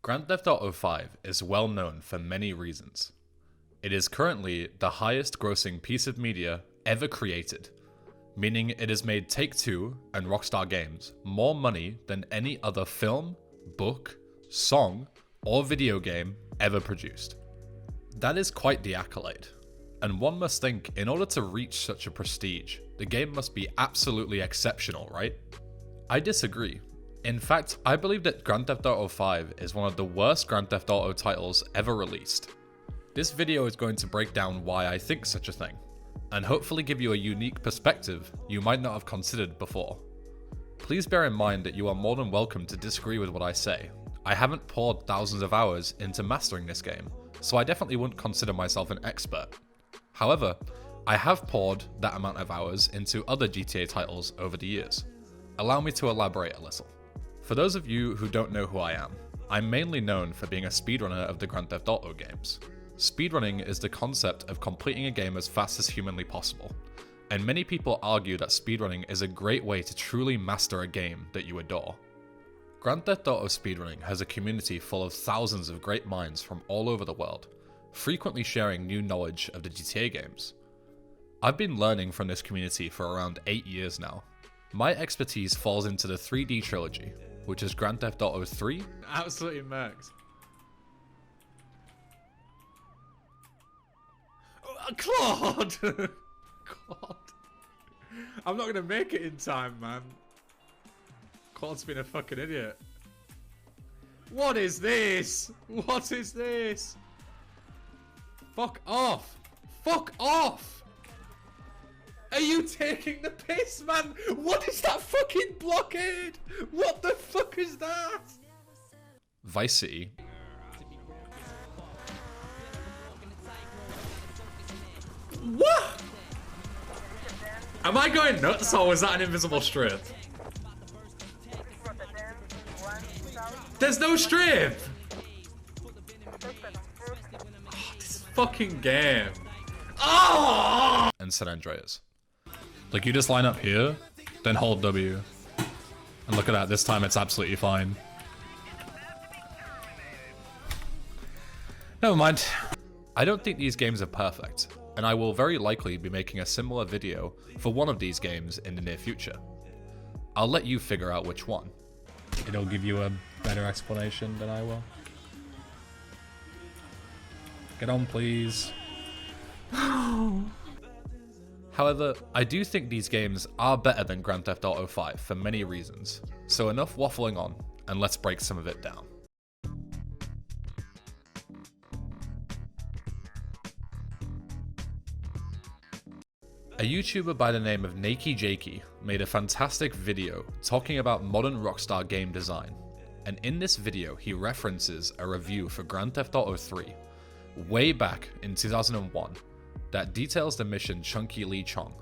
Grand Theft Auto 5 is well known for many reasons. It is currently the highest grossing piece of media ever created, meaning it has made Take-Two and Rockstar Games more money than any other film, book, song, or video game ever produced. That is quite the accolade, and one must think in order to reach such a prestige, the game must be absolutely exceptional, right? I disagree. In fact, I believe that Grand Theft Auto 5 is one of the worst Grand Theft Auto titles ever released. This video is going to break down why I think such a thing, and hopefully give you a unique perspective you might not have considered before. Please bear in mind that you are more than welcome to disagree with what I say. I haven't poured thousands of hours into mastering this game, so I definitely wouldn't consider myself an expert. However, I have poured that amount of hours into other GTA titles over the years. Allow me to elaborate a little. For those of you who don't know who I am, I'm mainly known for being a speedrunner of the Grand Theft Auto games. Speedrunning is the concept of completing a game as fast as humanly possible, and many people argue that speedrunning is a great way to truly master a game that you adore. Grand Theft Auto speedrunning has a community full of thousands of great minds from all over the world, frequently sharing new knowledge of the GTA games. I've been learning from this community for around 8 years now. My expertise falls into the 3D trilogy, which is Grand Theft Auto 3. Absolutely murked. Claude! Claude. I'm not gonna make it in time, man. Claude's been a fucking idiot. What is this? What is this? Fuck off! Fuck off! Are you taking the piss, man? What is that fucking blockade? What the fuck is that? Vice City. What? Am I going nuts or was that an invisible strip? There's no strip! Oh, this fucking game. Oh! And San Andreas. Like, you just line up here, then hold W. And look at that, this time it's absolutely fine. Never mind. I don't think these games are perfect, and I will very likely be making a similar video for one of these games in the near future. I'll let you figure out which one. It'll give you a better explanation than I will. Get on, please. However, I do think these games are better than Grand Theft Auto 5 for many reasons, so enough waffling on, and let's break some of it down. A YouTuber by the name of Nakey Jakey made a fantastic video talking about modern Rockstar game design, and in this video he references a review for Grand Theft Auto 3, way back in 2001, that details the mission Chunky Lee Chong.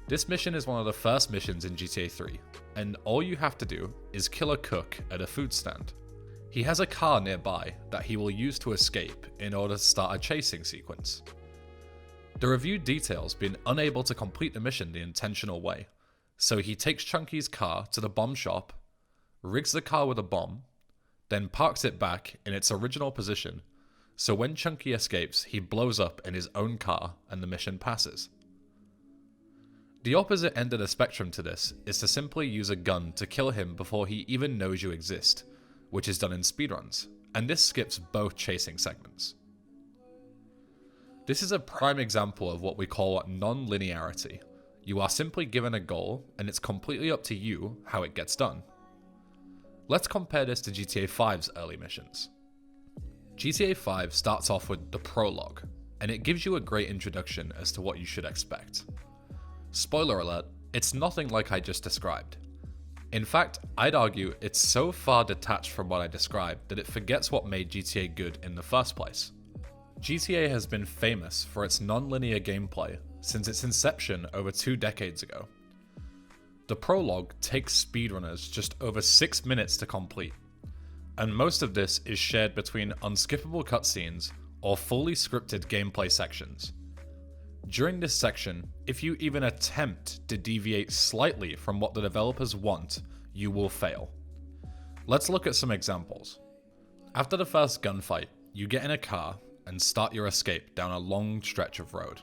This mission is one of the first missions in GTA 3, and all you have to do is kill a cook at a food stand. He has a car nearby that he will use to escape in order to start a chasing sequence. The review details being unable to complete the mission the intentional way, so he takes Chunky's car to the bomb shop, rigs the car with a bomb, then parks it back in its original position, so when Chunky escapes, he blows up in his own car and the mission passes. The opposite end of the spectrum to this is to simply use a gun to kill him before he even knows you exist, which is done in speedruns, and this skips both chasing segments. This is a prime example of what we call non-linearity. You are simply given a goal, and it's completely up to you how it gets done. Let's compare this to GTA 5's early missions. GTA 5 starts off with the prologue, and it gives you a great introduction as to what you should expect. Spoiler alert, it's nothing like I just described. In fact, I'd argue it's so far detached from what I described that it forgets what made GTA good in the first place. GTA has been famous for its non-linear gameplay since its inception over 2 decades ago. The prologue takes speedrunners just over 6 minutes to complete, and most of this is shared between unskippable cutscenes or fully scripted gameplay sections. During this section, if you even attempt to deviate slightly from what the developers want, you will fail. Let's look at some examples. After the first gunfight, you get in a car and start your escape down a long stretch of road.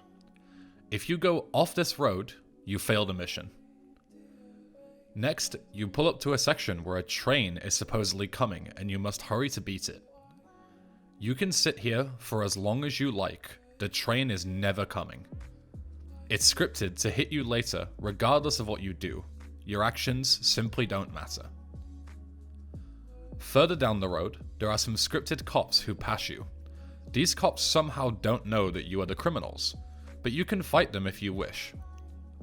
If you go off this road, you fail the mission. Next, you pull up to a section where a train is supposedly coming and you must hurry to beat it. You can sit here for as long as you like, the train is never coming. It's scripted to hit you later regardless of what you do. Your actions simply don't matter. Further down the road, there are some scripted cops who pass you. These cops somehow don't know that you are the criminals, but you can fight them if you wish.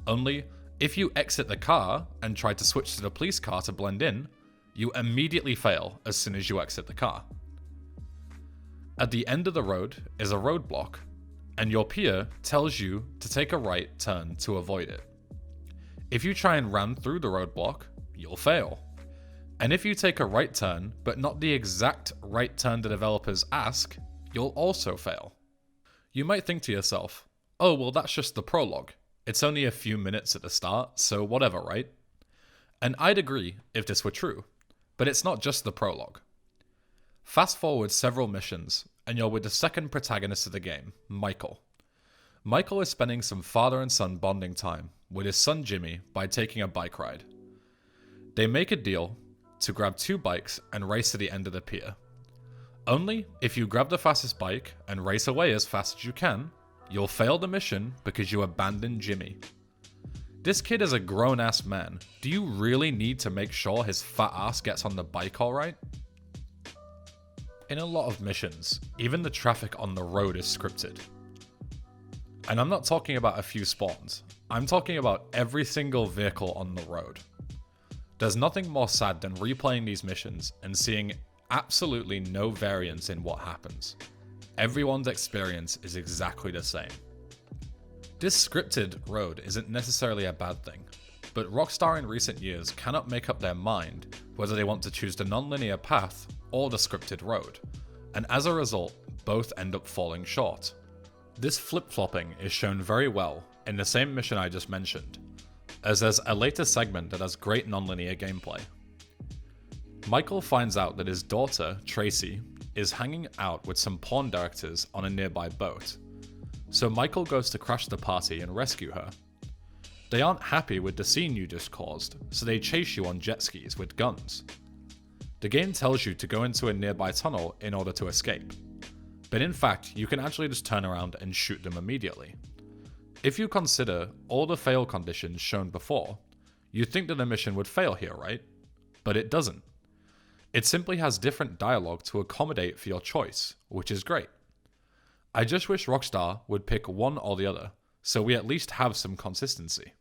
Only, if you exit the car and try to switch to the police car to blend in, you immediately fail as soon as you exit the car. At the end of the road is a roadblock, and your peer tells you to take a right turn to avoid it. If you try and ram through the roadblock, you'll fail. And if you take a right turn, but not the exact right turn the developers ask, you'll also fail. You might think to yourself, oh well that's just the prologue. It's only a few minutes at the start, so whatever, right? And I'd agree if this were true, but it's not just the prologue. Fast forward several missions, and you're with the second protagonist of the game, Michael. Michael is spending some father and son bonding time with his son Jimmy by taking a bike ride. They make a deal to grab 2 bikes and race to the end of the pier. Only if you grab the fastest bike and race away as fast as you can, you'll fail the mission because you abandoned Jimmy. This kid is a grown-ass man. Do you really need to make sure his fat ass gets on the bike alright? In a lot of missions, even the traffic on the road is scripted. And I'm not talking about a few spawns, I'm talking about every single vehicle on the road. There's nothing more sad than replaying these missions and seeing absolutely no variance in what happens. Everyone's experience is exactly the same. This scripted road isn't necessarily a bad thing, but Rockstar in recent years cannot make up their mind whether they want to choose the non-linear path or the scripted road, and as a result, both end up falling short. This flip-flopping is shown very well in the same mission I just mentioned, as there's a later segment that has great non-linear gameplay. Michael finds out that his daughter, Tracy, is hanging out with some porn directors on a nearby boat, so Michael goes to crash the party and rescue her. They aren't happy with the scene you just caused, so they chase you on jet skis with guns. The game tells you to go into a nearby tunnel in order to escape, but in fact you can actually just turn around and shoot them immediately. If you consider all the fail conditions shown before, you'd think that the mission would fail here, right? But it doesn't. It simply has different dialogue to accommodate for your choice, which is great. I just wish Rockstar would pick one or the other, so we at least have some consistency.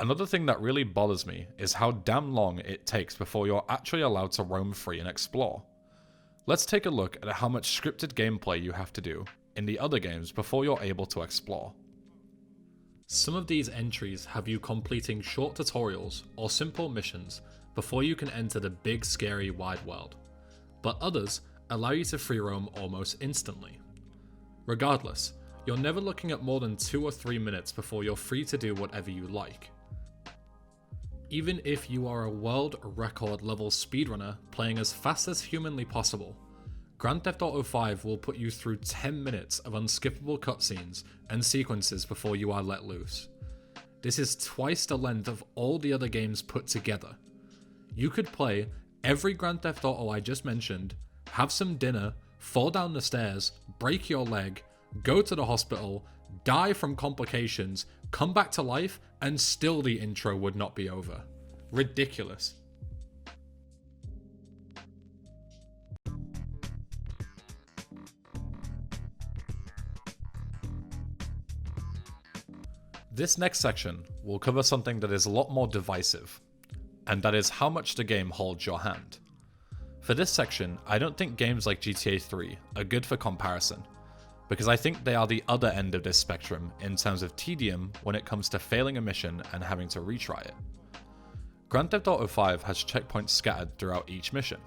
Another thing that really bothers me is how damn long it takes before you're actually allowed to roam free and explore. Let's take a look at how much scripted gameplay you have to do in the other games before you're able to explore. Some of these entries have you completing short tutorials or simple missions before you can enter the big scary wide world, but others allow you to free roam almost instantly. Regardless, you're never looking at more than 2 or 3 minutes before you're free to do whatever you like. Even if you are a world record level speedrunner playing as fast as humanly possible, Grand Theft Auto 5 will put you through 10 minutes of unskippable cutscenes and sequences before you are let loose. This is twice the length of all the other games put together. You could play every Grand Theft Auto I just mentioned, have some dinner, fall down the stairs, break your leg, go to the hospital, die from complications, come back to life, and still the intro would not be over. Ridiculous. This next section will cover something that is a lot more divisive, and that is how much the game holds your hand. For this section, I don't think games like GTA 3 are good for comparison, because I think they are the other end of this spectrum in terms of tedium when it comes to failing a mission and having to retry it. Grand Theft Auto 5 has checkpoints scattered throughout each mission,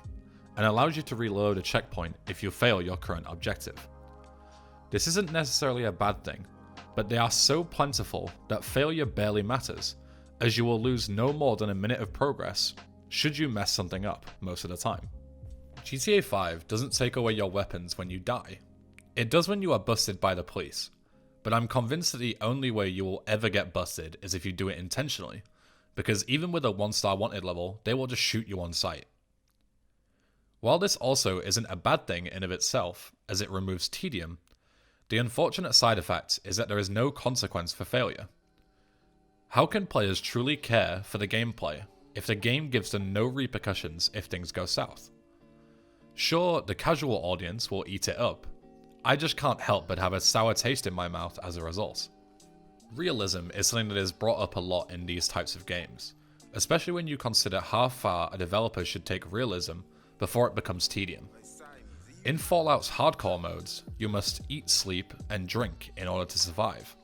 and allows you to reload a checkpoint if you fail your current objective. This isn't necessarily a bad thing, but they are so plentiful that failure barely matters, as you will lose no more than a minute of progress should you mess something up most of the time. GTA 5 doesn't take away your weapons when you die. It does when you are busted by the police, but I'm convinced that the only way you will ever get busted is if you do it intentionally, because even with a 1-star wanted level, they will just shoot you on sight. While this also isn't a bad thing in of itself, as it removes tedium, the unfortunate side effect is that there is no consequence for failure. How can players truly care for the gameplay if the game gives them no repercussions if things go south? Sure, the casual audience will eat it up. I just can't help but have a sour taste in my mouth as a result. Realism is something that is brought up a lot in these types of games, especially when you consider how far a developer should take realism before it becomes tedium. In Fallout's hardcore modes, you must eat, sleep, and drink in order to survive.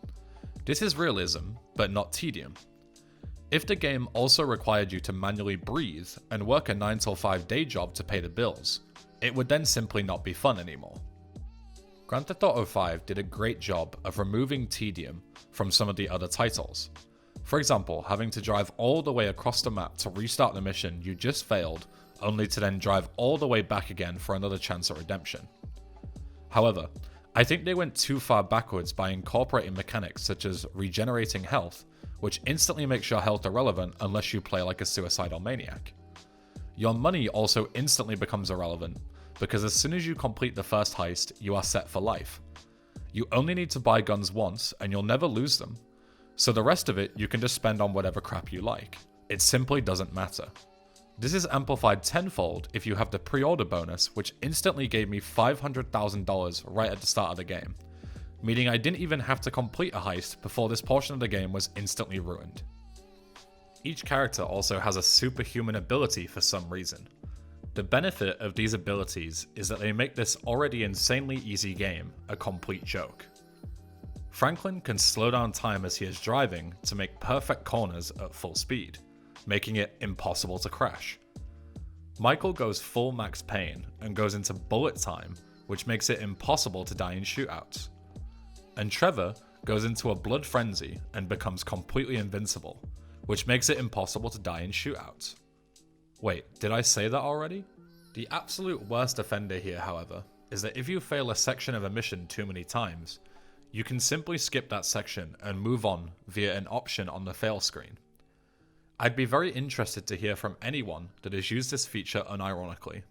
This is realism, but not tedium. If the game also required you to manually breathe and work a 9 to 5 day job to pay the bills, it would then simply not be fun anymore. Grand Theft Auto 5 did a great job of removing tedium from some of the other titles. For example, having to drive all the way across the map to restart the mission you just failed, only to then drive all the way back again for another chance at redemption. However, I think they went too far backwards by incorporating mechanics such as regenerating health, which instantly makes your health irrelevant unless you play like a suicidal maniac. Your money also instantly becomes irrelevant, because as soon as you complete the first heist, you are set for life. You only need to buy guns once and you'll never lose them, so the rest of it you can just spend on whatever crap you like. It simply doesn't matter. This is amplified tenfold if you have the pre-order bonus, which instantly gave me $500,000 right at the start of the game, meaning I didn't even have to complete a heist before this portion of the game was instantly ruined. Each character also has a superhuman ability for some reason. The benefit of these abilities is that they make this already insanely easy game a complete joke. Franklin can slow down time as he is driving to make perfect corners at full speed, making it impossible to crash. Michael goes full max pain and goes into bullet time, which makes it impossible to die in shootouts. And Trevor goes into a blood frenzy and becomes completely invincible, which makes it impossible to die in shootouts. Wait, did I say that already? The absolute worst offender here, however, is that if you fail a section of a mission too many times, you can simply skip that section and move on via an option on the fail screen. I'd be very interested to hear from anyone that has used this feature unironically,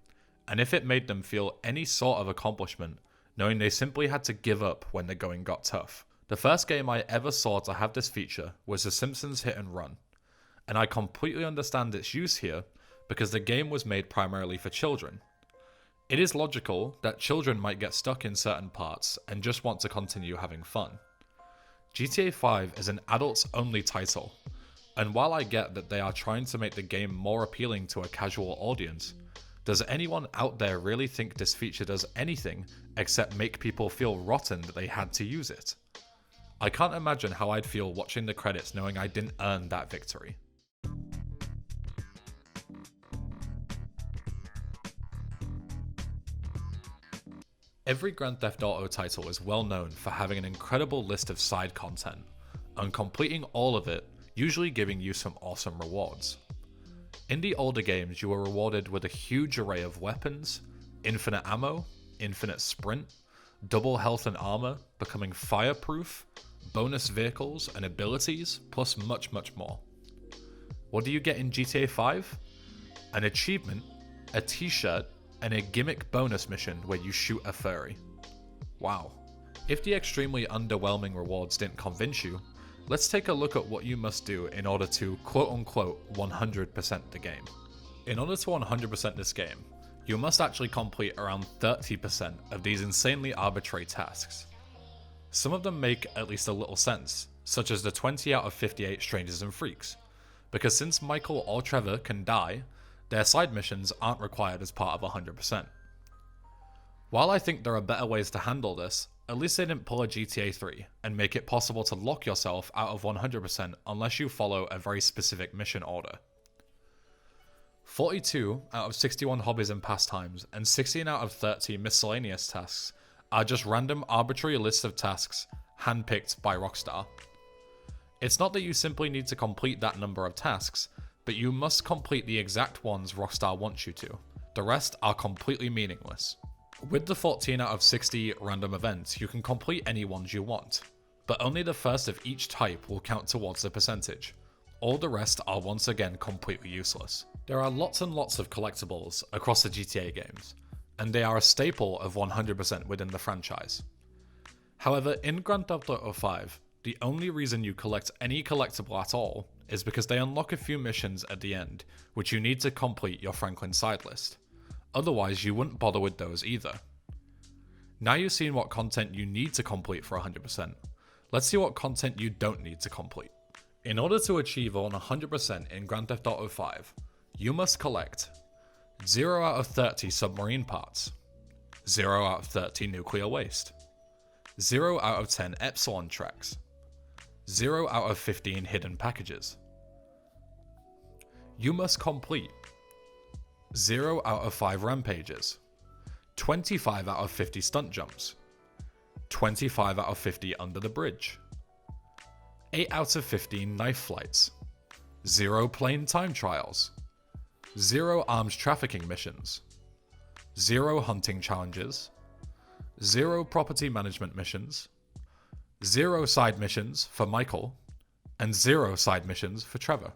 and if it made them feel any sort of accomplishment, knowing they simply had to give up when the going got tough. The first game I ever saw to have this feature was The Simpsons Hit and Run, and I completely understand its use here because the game was made primarily for children. It is logical that children might get stuck in certain parts and just want to continue having fun. GTA 5 is an adults-only title, and while I get that they are trying to make the game more appealing to a casual audience, does anyone out there really think this feature does anything except make people feel rotten that they had to use it? I can't imagine how I'd feel watching the credits knowing I didn't earn that victory. Every Grand Theft Auto title is well known for having an incredible list of side content, and completing all of it usually giving you some awesome rewards. In the older games, you were rewarded with a huge array of weapons, infinite ammo, infinite sprint, double health and armor, becoming fireproof, bonus vehicles and abilities, plus much more. What do you get in GTA 5? An achievement, a t-shirt, and a gimmick bonus mission where you shoot a furry. Wow. If the extremely underwhelming rewards didn't convince you, let's take a look at what you must do in order to quote-unquote 100% the game. In order to 100% this game, you must actually complete around 30% of these insanely arbitrary tasks. Some of them make at least a little sense, such as the 20 out of 58 strangers and freaks, because since Michael or Trevor can die, their side missions aren't required as part of 100%. While I think there are better ways to handle this, at least they didn't pull a GTA 3 and make it possible to lock yourself out of 100% unless you follow a very specific mission order. 42 out of 61 hobbies and pastimes and 16 out of 30 miscellaneous tasks are just random arbitrary lists of tasks handpicked by Rockstar. It's not that you simply need to complete that number of tasks, but you must complete the exact ones Rockstar wants you to, The rest are completely meaningless. With the 14 out of 60 random events, you can complete any ones you want, but only the first of each type will count towards the percentage. All the rest are once again completely useless. There are lots and lots of collectibles across the GTA games, and they are a staple of 100% within the franchise. However, in Grand Theft Auto 5, the only reason you collect any collectible at all is because they unlock a few missions at the end, which you need to complete your Franklin side list. Otherwise, you wouldn't bother with those either. Now you've seen what content you need to complete for 100%, let's see what content you don't need to complete. In order to achieve on 100% in Grand Theft Auto 5, you must collect 0 out of 30 submarine parts, 0 out of 30 nuclear waste, 0 out of 10 Epsilon tracks, 0 out of 15 hidden packages. You must complete 0 out of 5 rampages, 25 out of 50 stunt jumps, 25 out of 50 under the bridge, 8 out of 15 knife flights, 0 plane time trials, 0 arms trafficking missions, 0 hunting challenges, 0 property management missions, 0 side missions for Michael, and 0 side missions for Trevor.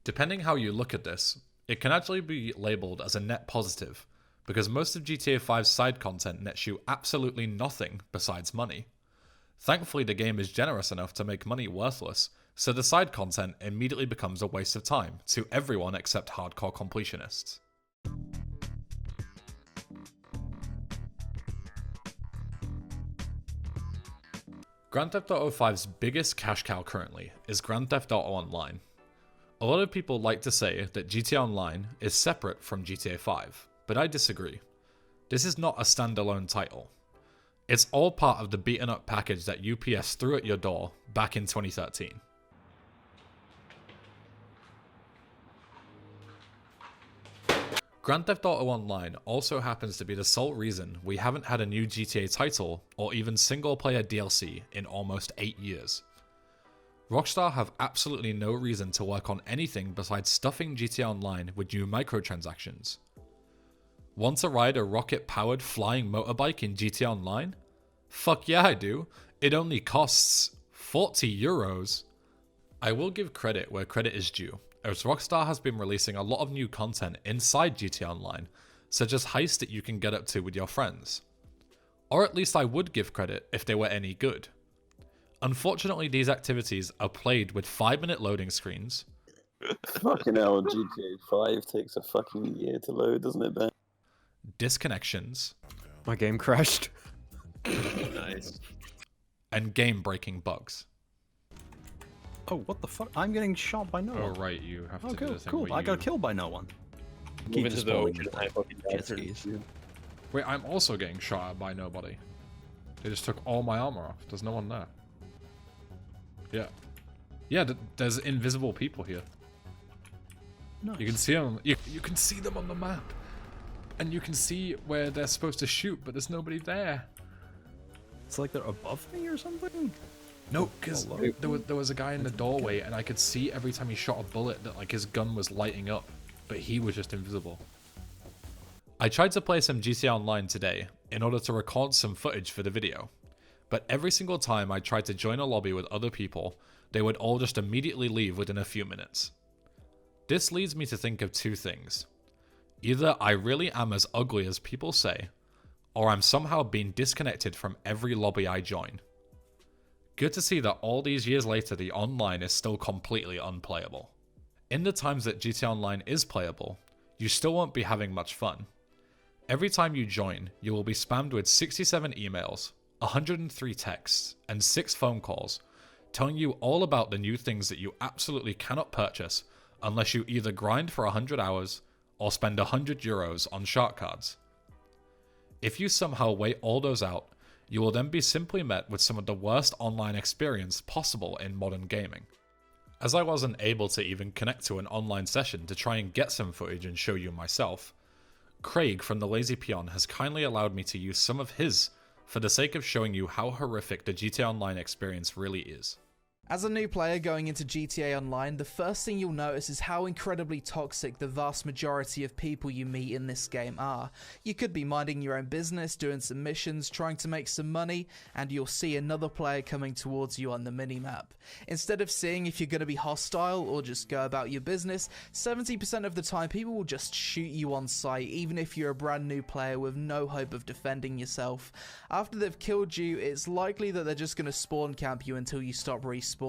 Depending how you look at this, it can actually be labelled as a net positive, because most of GTA 5's side content nets you absolutely nothing besides money. Thankfully, the game is generous enough to make money worthless, so the side content immediately becomes a waste of time to everyone except hardcore completionists. Grand Theft Auto 5's biggest cash cow currently is Grand Theft Auto Online. A lot of people like to say that GTA Online is separate from GTA 5, but I disagree. This is not a standalone title. It's all part of the beaten up package that UPS threw at your door back in 2013. Grand Theft Auto Online also happens to be the sole reason we haven't had a new GTA title or even single player DLC in almost 8 years. Rockstar have absolutely no reason to work on anything besides stuffing GTA Online with new microtransactions. Want to ride a rocket-powered flying motorbike in GTA Online? Fuck yeah I do. It only costs 40 euros. I will give credit where credit is due, as Rockstar has been releasing a lot of new content inside GTA Online, such as heists that you can get up to with your friends. Or at least I would give credit if they were any good. Unfortunately, these activities are played with 5-minute loading screens. Fucking hell, GTA 5 takes a fucking year to load, doesn't it, Ben? Disconnections. My game crashed. Nice. And game-breaking bugs. Oh, what the fuck? I'm getting shot by no one. Oh right, you have to do Okay, the thing cool. where I you... got killed by no one. Move into the ocean and I fucking jet skis. Wait, I'm also getting shot at by nobody. They just took all my armor off. There's no one there. Yeah. Yeah, there's invisible people here. Nice. You can see them. You can see them on the map. And you can see where they're supposed to shoot, but there's nobody there. It's like they're above me or something? No, because there was a guy in the doorway, and I could see every time he shot a bullet that like his gun was lighting up, but he was just invisible. I tried to play some GTA Online today in order to record some footage for the video, but every single time I tried to join a lobby with other people, they would all just immediately leave within a few minutes. This leads me to think of two things. Either I really am as ugly as people say, or I'm somehow being disconnected from every lobby I join. Good to see that all these years later the online is still completely unplayable. In the times that GTA Online is playable, you still won't be having much fun. Every time you join, you will be spammed with 67 emails, 103 texts, and 6 phone calls, telling you all about the new things that you absolutely cannot purchase unless you either grind for 100 hours or spend 100 euros on shark cards. If you somehow wait all those out, you will then be simply met with some of the worst online experience possible in modern gaming. As I wasn't able to even connect to an online session to try and get some footage and show you myself, Craig from the Lazy Peon has kindly allowed me to use some of his for the sake of showing you how horrific the GTA Online experience really is. As a new player going into GTA Online, the first thing you'll notice is how incredibly toxic the vast majority of people you meet in this game are. You could be minding your own business, doing some missions, trying to make some money, and you'll see another player coming towards you on the minimap. Instead of seeing if you're going to be hostile or just go about your business, 70% of the time people will just shoot you on sight, even if you're a brand new player with no hope of defending yourself. After they've killed you, it's likely that they're just going to spawn camp you until you stop respawning.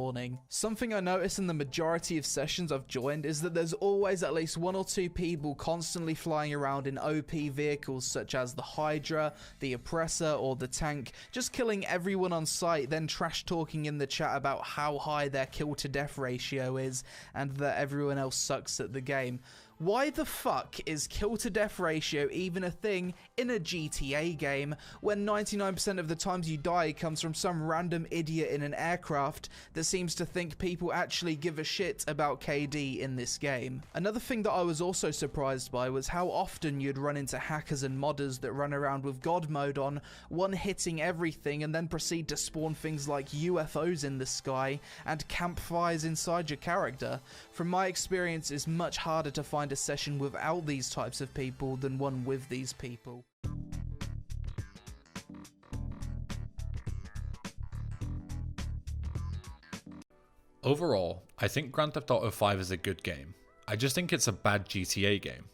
Something I notice in the majority of sessions I've joined is that there's always at least 1 or 2 people constantly flying around in OP vehicles such as the Hydra, the Oppressor, or the Tank, just killing everyone on sight, then trash talking in the chat about how high their kill to death ratio is and that everyone else sucks at the game. Why the fuck is kill to death ratio even a thing in a GTA game when 99% of the times you die comes from some random idiot in an aircraft that seems to think people actually give a shit about KD in this game? Another thing that I was also surprised by was how often you'd run into hackers and modders that run around with God mode on, one-hitting everything and then proceed to spawn things like UFOs in the sky and campfires inside your character. From my experience, it's much harder to find a session without these types of people than one with these people. Overall, I think Grand Theft Auto 5 is a good game. I just think it's a bad GTA game.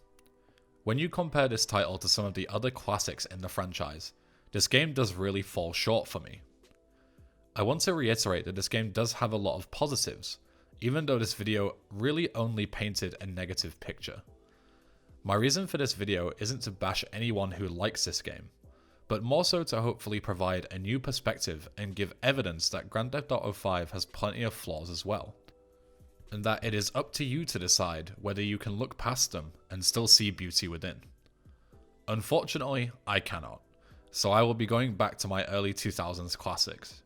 When you compare this title to some of the other classics in the franchise, this game does really fall short for me. I want to reiterate that this game does have a lot of positives, even though this video really only painted a negative picture. My reason for this video isn't to bash anyone who likes this game, but more so to hopefully provide a new perspective and give evidence that Grand Theft Auto 5 has plenty of flaws as well, and that it is up to you to decide whether you can look past them and still see beauty within. Unfortunately, I cannot, so I will be going back to my early 2000s classics.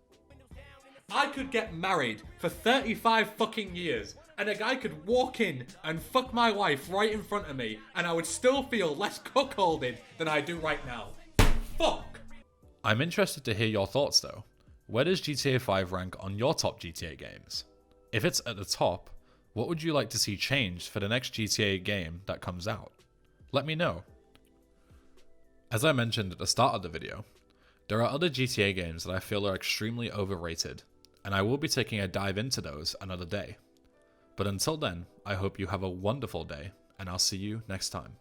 I could get married for 35 fucking years, and a guy could walk in and fuck my wife right in front of me, and I would still feel less cuckolded than I do right now. Fuck! I'm interested to hear your thoughts though. Where does GTA 5 rank on your top GTA games? If it's at the top, what would you like to see changed for the next GTA game that comes out? Let me know. As I mentioned at the start of the video, there are other GTA games that I feel are extremely overrated, and I will be taking a dive into those another day. But until then, I hope you have a wonderful day, and I'll see you next time.